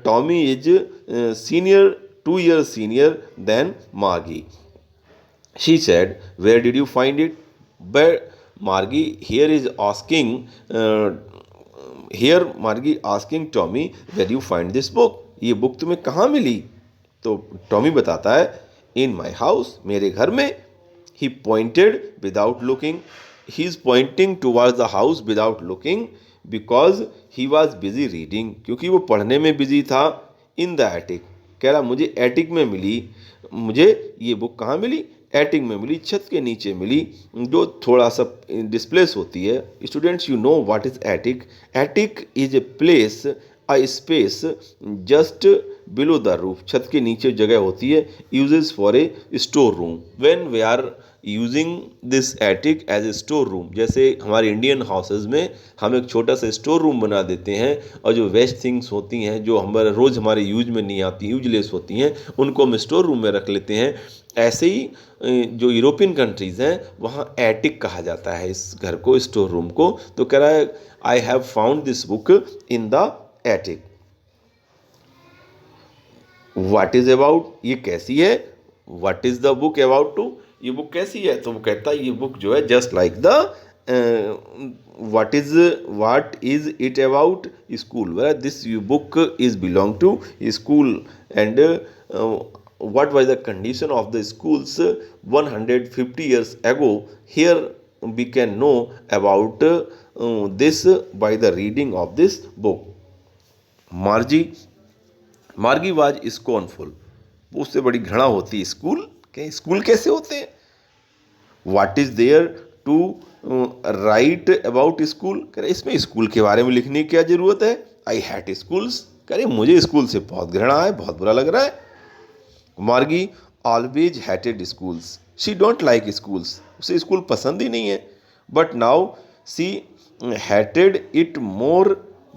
Tommy is senior, 2 years senior than Margie. She said, "Where did you find it?" But Margie here is asking, here Margie asking Tommy, "Where you find this book?" ये book तुम्हें कहाँ मिली? तो Tommy बताता है, "इन my house", मेरे घर में। He pointed without looking, he is pointing towards the house without looking because he was busy reading, क्योंकि वो पढ़ने में बिजी था। इन द एटिक, कह रहा मुझे एटिक में मिली। मुझे ये बुक कहाँ मिली? एटिक में मिली, छत के नीचे मिली, जो थोड़ा सा डिस्प्लेस होती है। Students, you know what is attic? Attic is a place, a space just below the roof, छत के नीचे जगह होती है, uses for a store room. When we are using this attic as a store room, जैसे हमारे Indian houses में हम एक छोटा सा स्टोर रूम बना देते हैं, और जो वेस्ट थिंग्स होती हैं, जो हमारे रोज़ हमारे यूज में नहीं आती, यूजलेस होती हैं, उनको हम स्टोर रूम में रख लेते हैं। ऐसे ही जो यूरोपियन कंट्रीज़ हैं, वहाँ एटिक कहा जाता है इस घर को, स्टोर रूम को। तो कह रहा है, I have found this book in the attic. What is about, ये कैसी है? What is the book about to, ये बुक कैसी है? तो वो कहता है, ये बुक जो है just like the what is it about school, this book is belong to school, and what was the condition of the schools 150 years ago. Here we can know about this by the reading of this book. Margie was scornful. वो उससे बड़ी घृणा होती है school के, school कैसे होते हैं? What is there to write about school, कह रहे इसमें स्कूल के बारे में लिखने की क्या जरूरत है? आई हैट स्कूल्स, कह रहे मुझे स्कूल से बहुत घृणा है, बहुत बुरा लग रहा है। मार्गी always hatted schools, she don't like schools, उसे स्कूल पसंद ही नहीं है। But now see hatted it more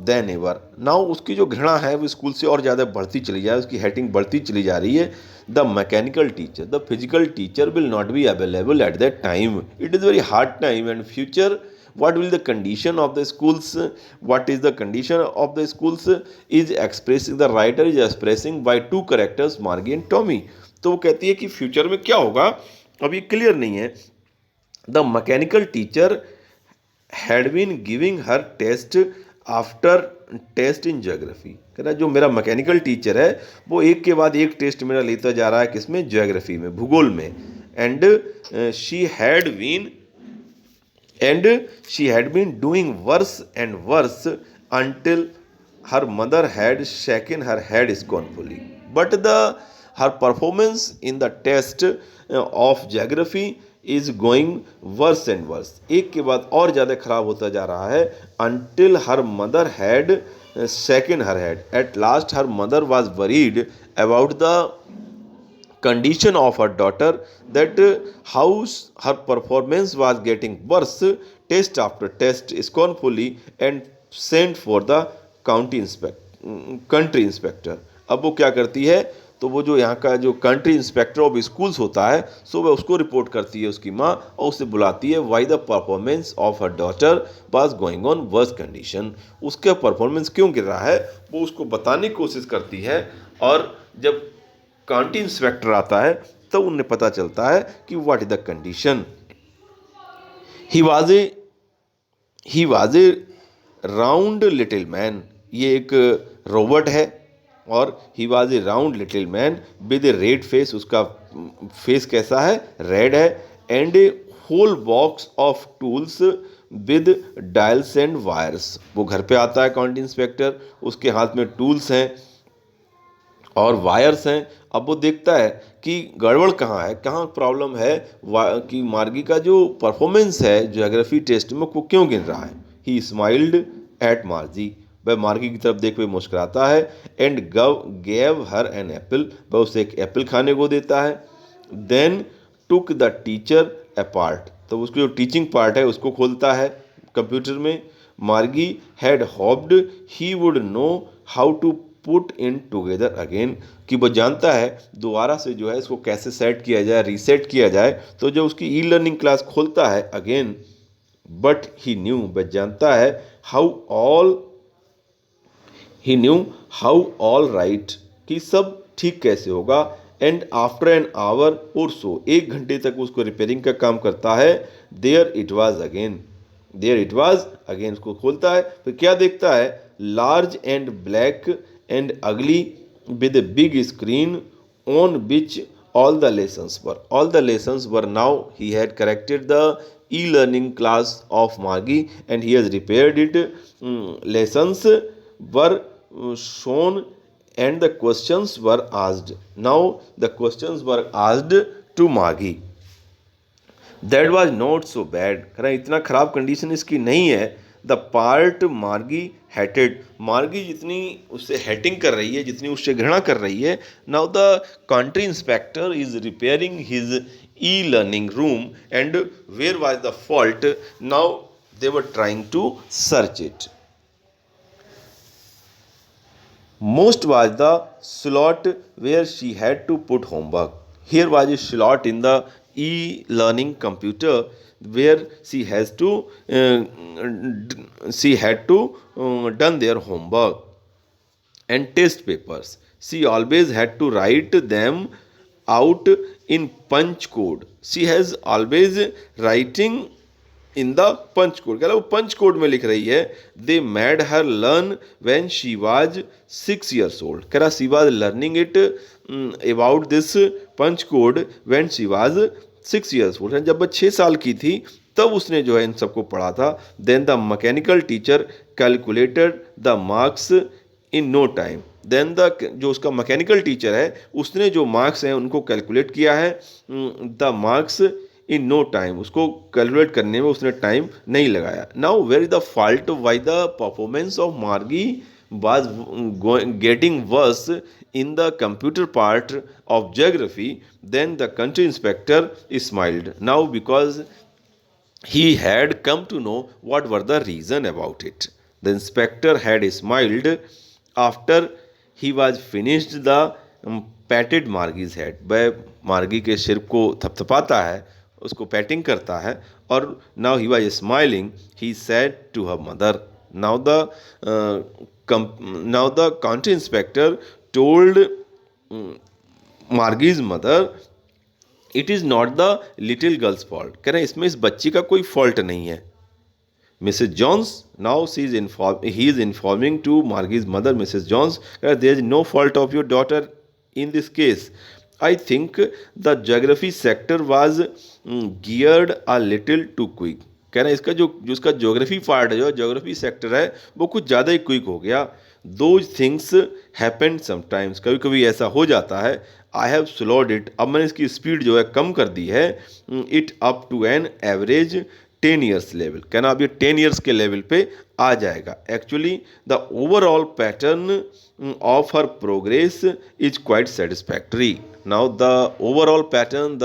than ever, now उसकी जो घृणा है वो स्कूल से और ज़्यादा बढ़ती चली जा रही है, उसकी हेटिंग बढ़ती चली जा रही है। The mechanical teacher, the physical teacher will not be available at that time, it is very hard time and future. What will the condition of the schools? What is the condition of the schools? Is expressing, the writer is expressing by two characters, Margie and Tommy. तो वो कहती है कि future में क्या होगा अभी clear नहीं है। The mechanical teacher had been giving her test after test in geography, कह रहा जो मेरा मैकेनिकल टीचर है वो एक के बाद एक टेस्ट मेरा लेता जा रहा है, किसमें? ज्योग्राफी में, भूगोल में। And she had been doing worse and worse until her mother had shaken her head scornfully. But her performance in the test of geography is going worse and worse. एक के बाद और ज़्यादा खराब होता जा रहा है। Until her mother had shaken her head. At last her mother was worried about the condition of her daughter, that how her performance was getting worse, test after test, scornfully, and sent for the country inspector. अब वो क्या करती है? तो वो जो यहाँ का जो कंट्री इंस्पेक्टर ऑफ स्कूल्स होता है, सो वह उसको रिपोर्ट करती है उसकी माँ, और उससे बुलाती है, why the performance of her daughter was going on worse condition, उसका परफॉर्मेंस क्यों गिर रहा है वो उसको बताने की कोशिश करती है। और जब काउंटी इंस्पेक्टर आता है तो उन्हें पता चलता है कि what is the condition. He was a round little man, ये एक रोबोट है, और he was a round little man with a red face, उसका फेस कैसा है? रेड है। And a whole box of tools with dials and wires, वो घर पे आता है काउंटी इंस्पेक्टर, उसके हाथ में टूल्स हैं और वायर्स हैं। अब वो देखता है कि गड़बड़ कहाँ है, कहाँ प्रॉब्लम है, कि मार्गी का जो परफॉर्मेंस है ज्योग्राफी टेस्ट में वो क्यों गिर रहा है। ही स्माइल्ड एट मार्जी, वह मार्गी की तरफ देख हुए मुस्कुराता है। And gave her an apple, वह उसे एक एप्पल खाने को देता है। Then took the teacher apart, तो उसकी जो टीचिंग पार्ट है उसको खोलता है कंप्यूटर में। Margie had hoped he would know how to put in together again, कि वो जानता है दोबारा से जो है इसको कैसे सेट किया जाए, रीसेट किया जाए। तो जब उसकी ई लर्निंग क्लास खोलता है अगेन, बट ही न्यू, वह जानता है, how all he knew how all right, कि सब ठीक कैसे होगा। एंड आफ्टर एन आवर और सो, 1 घंटे तक उसको रिपेयरिंग का काम करता है। There it was again, there it was again, उसको खोलता है, फिर क्या देखता है, large and black and ugly with a big screen on which all the lessons were now. He had corrected the e-learning class of Margie and he has repaired it. Lessons were shown and the questions were asked. Now the questions were asked to Margie. That was not so bad, खरा इतना ख़राब condition इसकी नहीं है। The part मार्गी hatted, मार्गी जितनी उससे हेटिंग कर रही है, जितनी उससे घृणा कर रही है, now the country inspector is repairing his e learning room and where was the fault, now they were trying to search it. Most was the slot where she had to put homework. Here was a slot in the e-learning computer where she had to done their homework and test papers. She always had to write them out in punch code. She has always writing in the punch code, कह रहा वो punch code में लिख रही है। They made her learn when she was 6 years old, कह रहा she was learning it about this punch code when she was 6 years old, जब वह 6 साल की थी तब उसने जो है इन सबको पढ़ा था। Then the mechanical teacher calculated the marks in no time, then the जो उसका मैकेनिकल टीचर है उसने जो मार्क्स हैं उनको कैलकुलेट किया है। The marks in no time, उसको कैलकुलेट करने में उसने टाइम नहीं लगाया। Now where is the fault, why the performance of Margie was getting worse in the computer part of geography, then the country inspector smiled, now because he had come to know what were the reason about it. The inspector had smiled after he was finished the patted Margie's head, वह मार्गी के सिर को थपथपाता है, उसको patting करता है, और now he was smiling, he said to her mother, now the county inspector told Margie's mother, it is not the little girl's fault, कह रहे हैं इसमें इस बच्ची का कोई फॉल्ट नहीं है। Mrs Jones, now he is informing to Margie's mother, Mrs Jones, there is no fault of your daughter in this case. I think the geography sector was geared a little too quick, कह रहे हैं इसका जो उसका geography part है, जो geography sector है वो कुछ ज़्यादा ही क्विक हो गया। Those things happen sometimes, कभी कभी ऐसा हो जाता है। I have slowed it, अब मैंने इसकी स्पीड जो है कम कर दी है। It up to an average 10 years level, कहना अब ये 10 years के लेवल पे आ जाएगा। Actually the overall pattern of her progress is quite satisfactory, now the overall pattern, the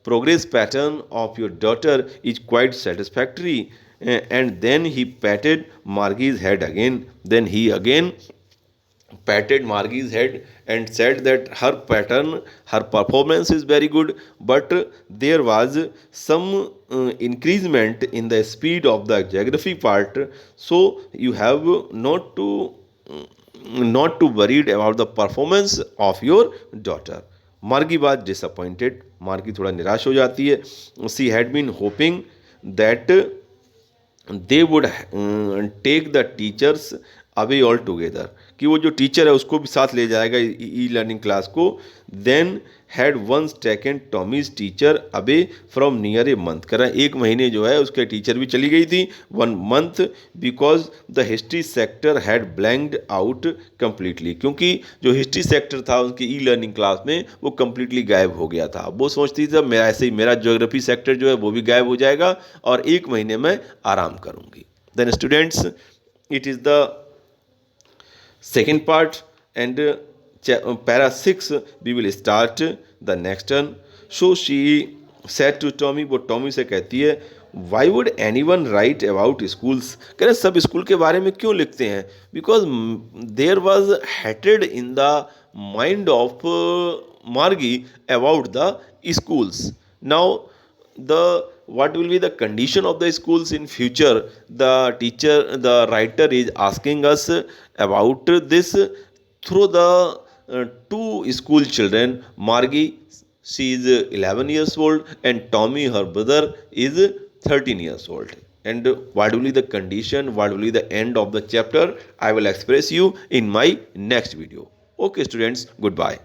progress pattern of your daughter is quite satisfactory. And then he patted Margie's head again. Then he again patted Margie's head and said that her pattern, her performance is very good, but there was some increasement in the speed of the geography part, so you have not to worried about the performance of your daughter. Margie was disappointed, Margie थोड़ा निराश हो जाती है। She had been hoping that they would take the teachers away altogether, कि वो जो teacher है उसको भी साथ ले जाएगा ई लर्निंग क्लास को। Then had once taken Tommy's teacher away from near a month, कह रहा है 1 महीने जो है उसके टीचर भी चली गई थी, 1 month, because the history sector had blanked out completely, क्योंकि जो हिस्ट्री सेक्टर था उनकी ई लर्निंग क्लास में वो कम्प्लीटली गायब हो गया था। वो सोचती थी मैं ऐसे ही मेरा ज्योग्राफी सेक्टर जो है वो भी गायब हो जाएगा और 1 महीने में आराम करूँगी। Then students, it is the second part and para 6 we will start the next one. So she said to Tommy, वो टॉमी से कहती है, why would anyone write about schools, कह रहे सब स्कूल के बारे में क्यों लिखते हैं, because there was hatred in the mind of Margie about the schools. Now the what will be the condition of the schools in future, the writer is asking us about this through the two school children. Margie, she is 11 years old, and Tommy, her brother, is 13 years old. And what will be the condition, what will be the end of the chapter, I will express you in my next video. Okay students, goodbye.